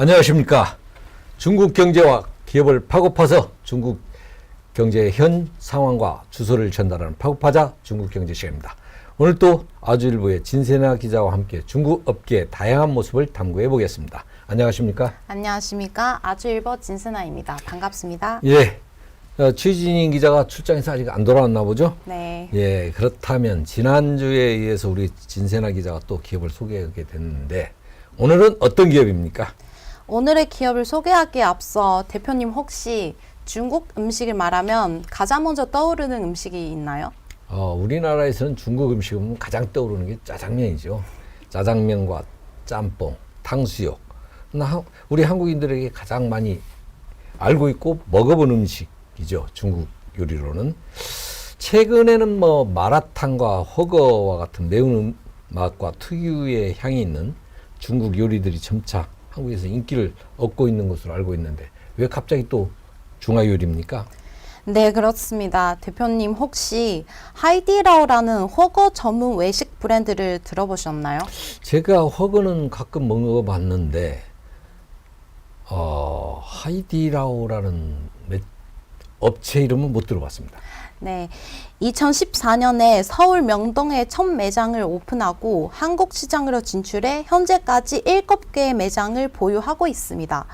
안녕하십니까. 중국 경제와 기업을 파고파서 중국 경제의 현 상황과 주소를 전달하는 파고파자 중국 경제 시간입니다. 오늘 또 아주일보의 진세나 기자와 함께 중국 업계의 다양한 모습을 탐구해 보겠습니다. 안녕하십니까. 안녕하십니까. 아주일보 진세나입니다. 반갑습니다. 예. 취진인 기자가 출장에서 아직 안 돌아왔나 보죠? 네. 예. 그렇다면 지난주에 의해서 우리 진세나 기자가 또 기업을 소개하게 됐는데 오늘은 어떤 기업입니까? 오늘의 기업을 소개하기에 앞서 대표님 혹시 중국 음식을 말하면 가장 먼저 떠오르는 음식이 있나요? 우리나라에서는 중국 음식은 가장 떠오르는 게 짜장면이죠. 짜장면과 짬뽕, 탕수육. 우리 한국인들에게 가장 많이 알고 있고 먹어본 음식이죠. 중국 요리로는. 최근에는 마라탕과 허거와 같은 매운 맛과 특유의 향이 있는 중국 요리들이 점차 한국에서 인기를 얻고 있는 것으로 알고 있는데 왜 갑자기 또 중화 요리입니까? 네, 그렇습니다. 대표님 혹시 하이디라오라는 허거 전문 외식 브랜드를 들어보셨나요? 제가 허거는 가끔 먹어봤는데 하이디라오라는 업체 이름은 못 들어봤습니다. 네, 2014년에 서울 명동에 첫 매장을 오픈하고 한국 시장으로 진출해 현재까지 7개의 매장을 보유하고 있습니다.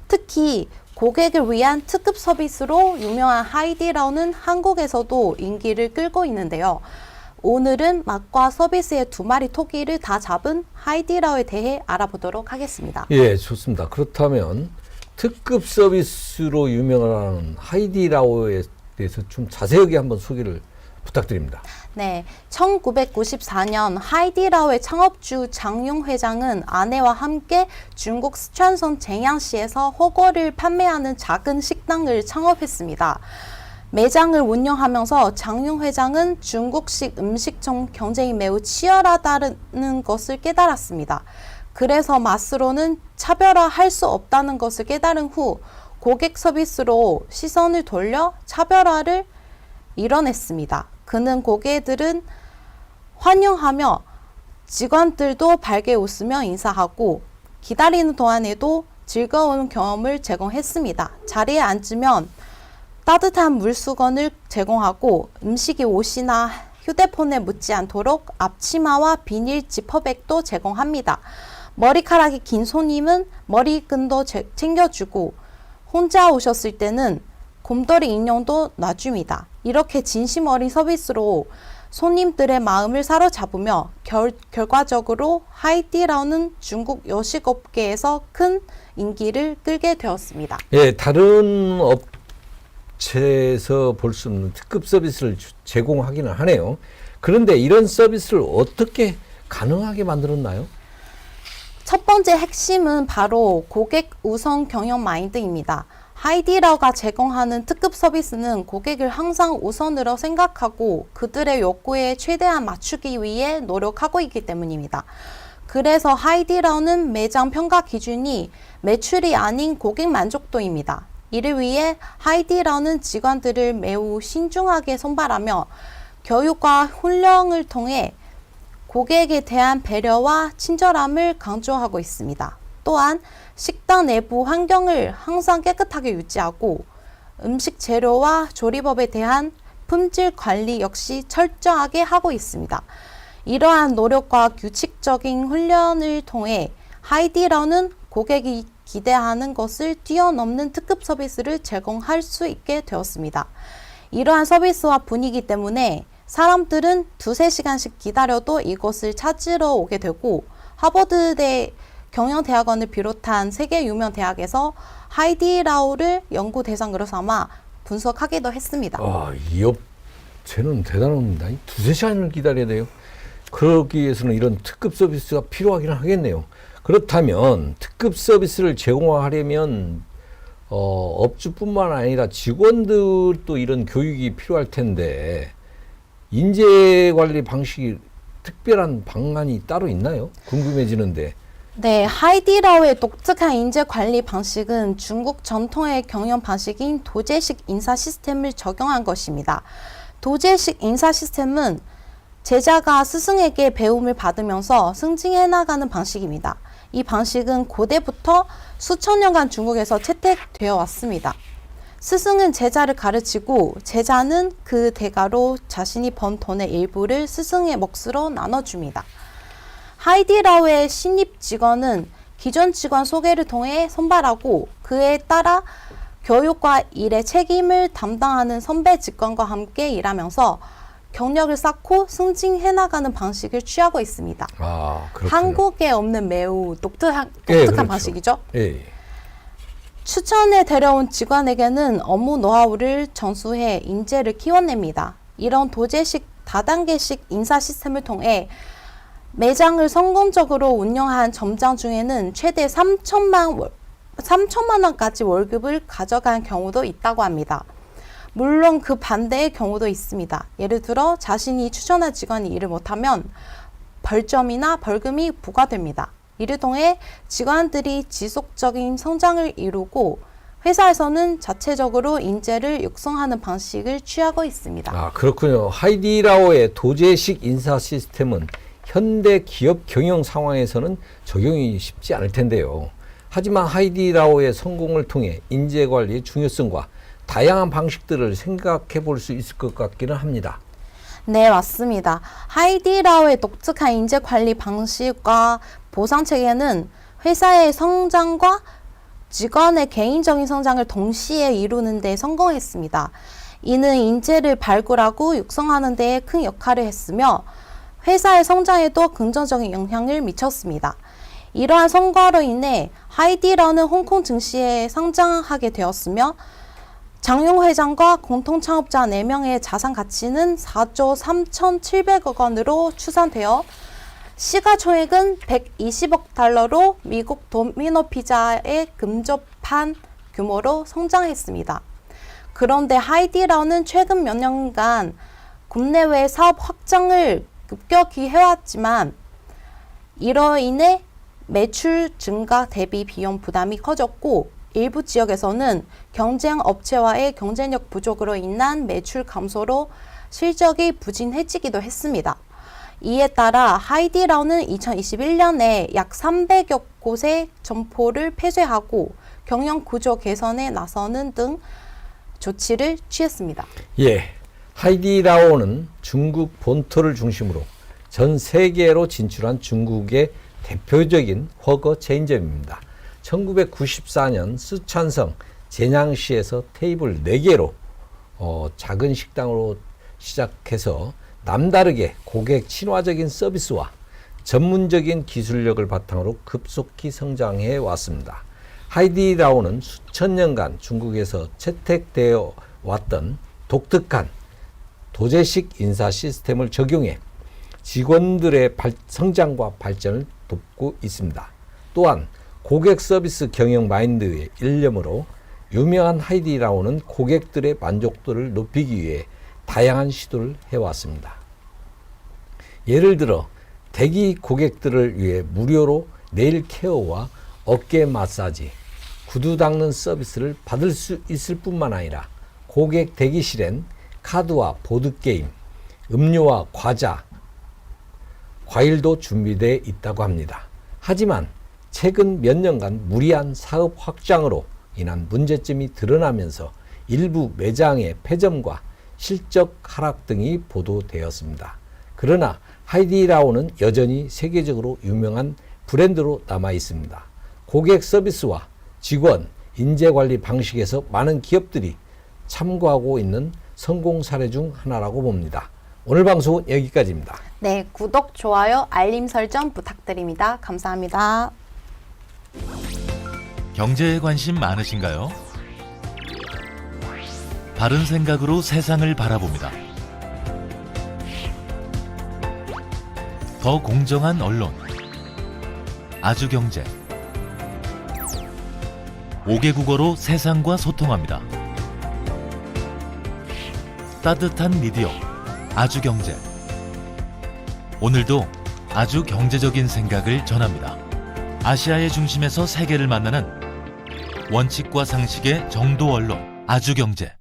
특히 고객을 위한 특급 서비스로 유명한 하이디라오는 한국에서도 인기를 끌고 있는데요. 오늘은 맛과 서비스의 두 마리 토끼를 다 잡은 하이디라오에 대해 알아보도록 하겠습니다. 예, 좋습니다. 그렇다면 특급 서비스로 유명한 하이디라오에 대해서 좀 자세하게 한번 소개를 부탁드립니다. 네, 1994년 하이디라오의 창업주 장용 회장은 아내와 함께 중국 스촨성 쟁양시에서 허거를 판매하는 작은 식당을 창업했습니다. 매장을 운영하면서 장용 회장은 중국식 음식점 경쟁이 매우 치열하다는 것을 깨달았습니다. 그래서 맛으로는 차별화할 수 없다는 것을 깨달은 후 고객 서비스로 시선을 돌려 차별화를 이뤄냈습니다. 그는 고객들은 환영하며 직원들도 밝게 웃으며 인사하고 기다리는 동안에도 즐거운 경험을 제공했습니다. 자리에 앉으면 따뜻한 물수건을 제공하고 음식이 옷이나 휴대폰에 묻지 않도록 앞치마와 비닐 지퍼백도 제공합니다. 머리카락이 긴 손님은 머리끈도 챙겨주고 혼자 오셨을 때는 곰돌이 인형도 놔줍니다. 이렇게 진심 어린 서비스로 손님들의 마음을 사로잡으며 결과적으로 하이디라오는 중국 요식업계에서 큰 인기를 끌게 되었습니다. 예, 다른 업체에서 볼 수 없는 특급 서비스를 제공하기는 하네요. 그런데 이런 서비스를 어떻게 가능하게 만들었나요? 첫 번째 핵심은 바로 고객 우선 경영 마인드입니다. 하이디라오가 제공하는 특급 서비스는 고객을 항상 우선으로 생각하고 그들의 욕구에 최대한 맞추기 위해 노력하고 있기 때문입니다. 그래서 하이디라오는 매장 평가 기준이 매출이 아닌 고객 만족도입니다. 이를 위해 하이디라오는 직원들을 매우 신중하게 선발하며 교육과 훈련을 통해 고객에 대한 배려와 친절함을 강조하고 있습니다. 또한 식당 내부 환경을 항상 깨끗하게 유지하고 음식 재료와 조리법에 대한 품질 관리 역시 철저하게 하고 있습니다. 이러한 노력과 규칙적인 훈련을 통해 하이디라오는 고객이 기대하는 것을 뛰어넘는 특급 서비스를 제공할 수 있게 되었습니다. 이러한 서비스와 분위기 때문에 사람들은 2-3시간씩 기다려도 이곳을 찾으러 오게 되고 하버드대 경영대학원을 비롯한 세계 유명 대학에서 하이디라오를 연구 대상으로 삼아 분석하기도 했습니다. 이 업체는 대단합니다. 2-3시간을 기다려야 돼요. 그러기 위해서는 이런 특급 서비스가 필요하긴 하겠네요. 그렇다면 특급 서비스를 제공하려면 업주뿐만 아니라 직원들도 이런 교육이 필요할 텐데 인재 관리 방식이 특별한 방안이 따로 있나요? 궁금해지는데. 네, 하이디라오의 독특한 인재 관리 방식은 중국 전통의 경영 방식인 도제식 인사 시스템을 적용한 것입니다. 도제식 인사 시스템은 제자가 스승에게 배움을 받으면서 승진해 나가는 방식입니다. 이 방식은 고대부터 수천 년간 중국에서 채택되어 왔습니다. 스승은 제자를 가르치고 제자는 그 대가로 자신이 번 돈의 일부를 스승의 몫으로 나눠줍니다. 하이디라오의 신입 직원은 기존 직원 소개를 통해 선발하고 그에 따라 교육과 일의 책임을 담당하는 선배 직원과 함께 일하면서 경력을 쌓고 승진해 나가는 방식을 취하고 있습니다. 아, 그렇군요. 한국에 없는 매우 독특한 그렇죠. 방식이죠. 예. 추천에 데려온 직원에게는 업무 노하우를 전수해 인재를 키워냅니다. 이런 도제식 다단계식 인사 시스템을 통해 매장을 성공적으로 운영한 점장 중에는 최대 3천만 원까지 월급을 가져간 경우도 있다고 합니다. 물론 그 반대의 경우도 있습니다. 예를 들어 자신이 추천한 직원이 일을 못하면 벌점이나 벌금이 부과됩니다. 이를 통해 직원들이 지속적인 성장을 이루고 회사에서는 자체적으로 인재를 육성하는 방식을 취하고 있습니다. 아, 그렇군요. 하이디라오의 도제식 인사 시스템은 현대 기업 경영 상황에서는 적용이 쉽지 않을 텐데요. 하지만 하이디라오의 성공을 통해 인재 관리의 중요성과 다양한 방식들을 생각해 볼 수 있을 것 같기는 합니다. 네, 맞습니다. 하이디라오의 독특한 인재 관리 방식과 보상 체계는 회사의 성장과 직원의 개인적인 성장을 동시에 이루는 데 성공했습니다. 이는 인재를 발굴하고 육성하는 데 큰 역할을 했으며 회사의 성장에도 긍정적인 영향을 미쳤습니다. 이러한 성과로 인해 하이디라오는 홍콩 증시에 상장하게 되었으며 장용 회장과 공통 창업자 4명의 자산 가치는 4조 3,700억 원으로 추산되어 시가총액은 120억 달러로 미국 도미노 피자에 근접한 규모로 성장했습니다. 그런데 하이디라오는 최근 몇 년간 국내외 사업 확장을 급격히 해왔지만 이로 인해 매출 증가 대비 비용 부담이 커졌고 일부 지역에서는 경쟁 업체와의 경쟁력 부족으로 인한 매출 감소로 실적이 부진해지기도 했습니다. 이에 따라 하이디라오는 2021년에 약 300여 곳의 점포를 폐쇄하고 경영 구조 개선에 나서는 등 조치를 취했습니다. 예, 하이디라오는 중국 본토를 중심으로 전 세계로 진출한 중국의 대표적인 허거 체인점입니다. 1994년 쓰촨성 제냥시에서 테이블 4개로 작은 식당으로 시작해서 남다르게 고객 친화적인 서비스와 전문적인 기술력을 바탕으로 급속히 성장해 왔습니다. 하이디라오는 수천 년간 중국에서 채택되어 왔던 독특한 도제식 인사 시스템을 적용해 직원들의 성장과 발전을 돕고 있습니다. 또한 고객 서비스 경영 마인드의 일념으로 유명한 하이디라오는 고객들의 만족도를 높이기 위해 다양한 시도를 해왔습니다. 예를 들어 대기 고객들을 위해 무료로 네일 케어와 어깨 마사지, 구두 닦는 서비스를 받을 수 있을 뿐만 아니라 고객 대기실엔 카드와 보드게임, 음료와 과자, 과일도 준비되어 있다고 합니다. 하지만 최근 몇 년간 무리한 사업 확장으로 인한 문제점이 드러나면서 일부 매장의 폐점과 실적 하락 등이 보도되었습니다. 그러나 하이디라오는 여전히 세계적으로 유명한 브랜드로 남아 있습니다. 고객 서비스와 직원, 인재 관리 방식에서 많은 기업들이 참고하고 있는 성공 사례 중 하나라고 봅니다. 오늘 방송은 여기까지입니다. 네, 구독, 좋아요, 알림 설정 부탁드립니다. 감사합니다. 경제에 관심 많으신가요? 바른 생각으로 세상을 바라봅니다. 더 공정한 언론, 아주경제. 5개 국어로 세상과 소통합니다. 따뜻한 미디어, 아주경제. 오늘도 아주 경제적인 생각을 전합니다. 아시아의 중심에서 세계를 만나는 원칙과 상식의 정도 언론, 아주경제.